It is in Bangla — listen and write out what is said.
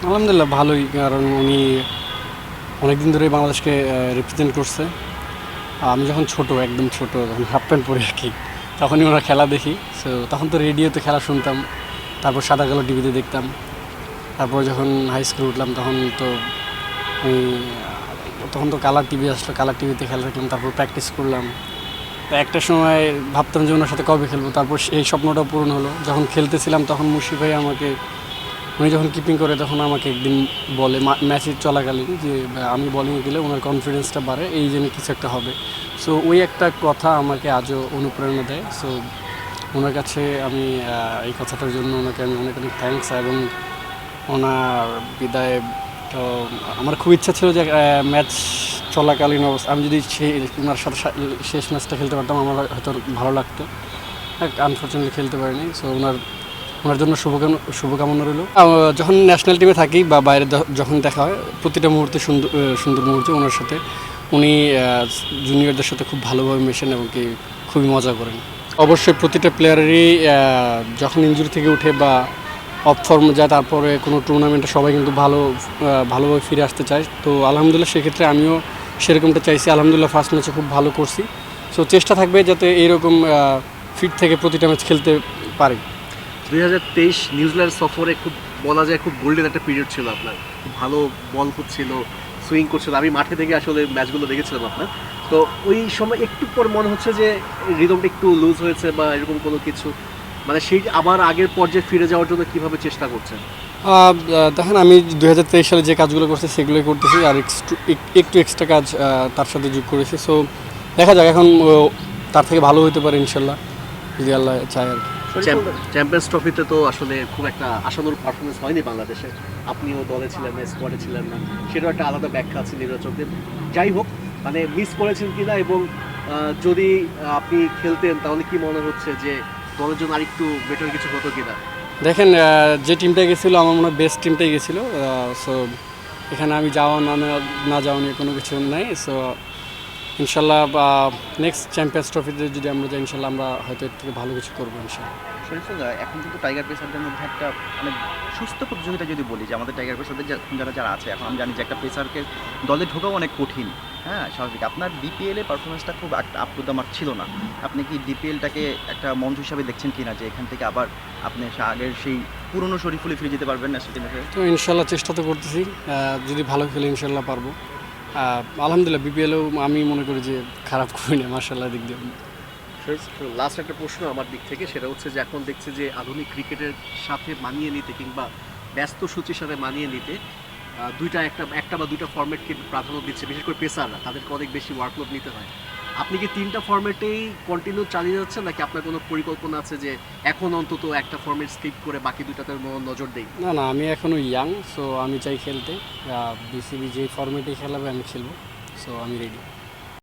আলহামদুলিল্লাহ ভালোই, কারণ উনি অনেকদিন ধরেই বাংলাদেশকে রিপ্রেজেন্ট করছে। আমি যখন একদম ছোট, তখন হাফ প্যান্ট পরে আর কি, তখনই ওরা খেলা দেখি। সো তখন তো রেডিওতে খেলা শুনতাম, তারপর সাদা কালো টিভিতে দেখতাম। তারপর যখন হাই স্কুল উঠলাম আমি তখন তো কালার টিভি আসলো, কালার টিভিতে খেলা দেখলাম, তারপর প্র্যাকটিস করলাম। তো একটা সময় ভাবতাম যে ওনার সাথে কবে খেলবো, তারপর এই স্বপ্নটা পূরণ হলো। যখন খেলতেছিলাম তখন মুশফিক ভাই উনি যখন কিপিং করে তখন আমাকে একদিন বলে ম্যাচের চলাকালীন যে আমি বোলিংয়ে গেলে ওনার কনফিডেন্সটা বাড়ে, এই জন্য কিছু একটা হবে। সো ওই একটা কথা আমাকে আজও অনুপ্রেরণা দেয়। সো ওনার কাছে আমি এই কথাটার জন্য ওনাকে আমি অনেক অনেক থ্যাঙ্কস। এবং ওনার বিদায় তো আমার খুব ইচ্ছা ছিল যে ম্যাচ চলাকালীন অবস্থা আমি যদি ওনার সাথে শেষ ম্যাচটা খেলতে পারতাম, আমার হয়তো ভালো লাগতো। আনফর্চুনেটলি খেলতে পারিনি। সো ওনার জন্য শুভকামনা রইল। যখন ন্যাশনাল টিমে থাকি বা বাইরে যখন দেখা হয়, প্রতিটা মুহূর্তে সুন্দর মুহূর্তে ওনার সাথে। উনি জুনিয়রদের সাথে খুব ভালোভাবে মেশেন এবং কি খুবই মজা করেন। অবশ্যই প্রতিটা প্লেয়ারেরই যখন ইনজুরি থেকে উঠে বা অফ ফর্ম যায়, তারপরে কোনো টুর্নামেন্টে সবাই কিন্তু ভালোভাবে ফিরে আসতে চায়। তো আলহামদুলিল্লাহ সেক্ষেত্রে আমিও সেরকমটা চাইছি। আলহামদুলিল্লাহ ফার্স্ট ম্যাচে খুব ভালো করছি। সো চেষ্টা থাকবে যাতে এইরকম ফিট থেকে প্রতিটা ম্যাচ খেলতে পারি। 2023 নিউজিল্যান্ড সফরে খুব বলা যায় খুব গোল্ডেন একটা পিরিয়ড ছিল আপনার, খুব ভালো বল করছিল, সুইং করছিল। আমি মাঠে থেকে আসলে ম্যাচগুলো দেখেছিলাম আপনার। তো ওই সময় একটু পর মনে হচ্ছে যে রিদমটা একটু লুজ হয়েছে বা এরকম কোনো কিছু, মানে সেই আবার আগের পর্যায়ে ফিরে যাওয়ার জন্য কিভাবে চেষ্টা করছেন? দেখেন, আমি 2023 সালে যে কাজগুলো করছি সেগুলোই করতেছি, আর একটু এক্সট্রা কাজ তার সাথে যোগ করেছি। সো দেখা যাক, এখন তার থেকে ভালো হতে পারে ইনশাল্লাহ, যদি আল্লাহ চায় আর কি। চ্যাম্পিয়ন্স ট্রফিতে তো আসলে খুব একটা আশানুরূপ পারফরমেন্স হয়নি বাংলাদেশে। আপনিও দলে ছিলেন না, স্কোয়াডে ছিলেন না, সেটাও একটা আলাদা ব্যাখ্যা আছে নির্বাচকদের। যাই হোক, মানে মিস করেছেন কিনা এবং যদি আপনি খেলতেন তাহলে কি মনে হচ্ছে যে দলের জন্য আরেকটু বেটার কিছু হতো কিনা? দেখেন, যে টিমটা গেছিলো আমার মনে হয় বেস্ট টিমটাই গেছিলো। সো এখানে আমি না যাওয়া নিয়ে কোনো কিছু নাই। সো ইনশাল্লাহ নেক্সট চ্যাম্পিয়ন্স ট্রফিতে যদি আমরা যাই, ইনশাল্লাহ আমরা হয়তো এর থেকে ভালো কিছু করবো ইনশাল্লাহ। এখন কিন্তু টাইগার পেসারদের মধ্যে একটা মানে সুস্থ প্রতিযোগিতা যদি বলি, যে আমাদের টাইগার পেসারদের যারা আছে, এখন আমি জানি যে একটা পেসারকে দলে ঢোকাও অনেক কঠিন। হ্যাঁ, স্বাভাবিক। আপনার বিপিএলে পারফরমেন্সটা খুব একটা আপ টু দ্য মার্ক ছিল না। আপনি কি ডিপিএলটাকে একটা মঞ্চ হিসাবে দেখছেন কিনা, যে এখান থেকে আবার আপনি আগের সেই পুরনো শরীফুলে ফিরে যেতে পারবেন ন্যাশনাল টিমে? তো ইনশাল্লাহ চেষ্টা তো করতেছি, যদি ভালো খেলে ইনশাল্লাহ পারবো। আলহামদুলিল্লাহ বিপিএলেও আমি মনে করি যে খারাপ করি না, মার্শাল্লাহ দিক দিয়ে। লাস্ট একটা প্রশ্ন আমার দিক থেকে, সেটা হচ্ছে যে এখন দেখছি যে আধুনিক ক্রিকেটের সাথে মানিয়ে নিতে কিংবা ব্যস্ত সূচির সাথে মানিয়ে নিতে একটা বা দুইটা ফরম্যাটকে প্রাধান্য দিচ্ছে, বিশেষ করে পেসাররা তাদেরকে অনেক বেশি ওয়ার্কলোড নিতে হয়। আপনি কি তিনটা ফরম্যাটেই কন্টিনিউ চালিয়ে যাচ্ছেন, নাকি আপনার কোনো পরিকল্পনা আছে যে এখন অন্তত একটা ফরম্যাট স্কিপ করে বাকি দুইটাতে নজর দেই? না, আমি এখনও ইয়াং। সো আমি চাই খেলতে। বিসিবি যে ফরম্যাটে খেলাবে আমি খেলবো। সো আমি রেডি।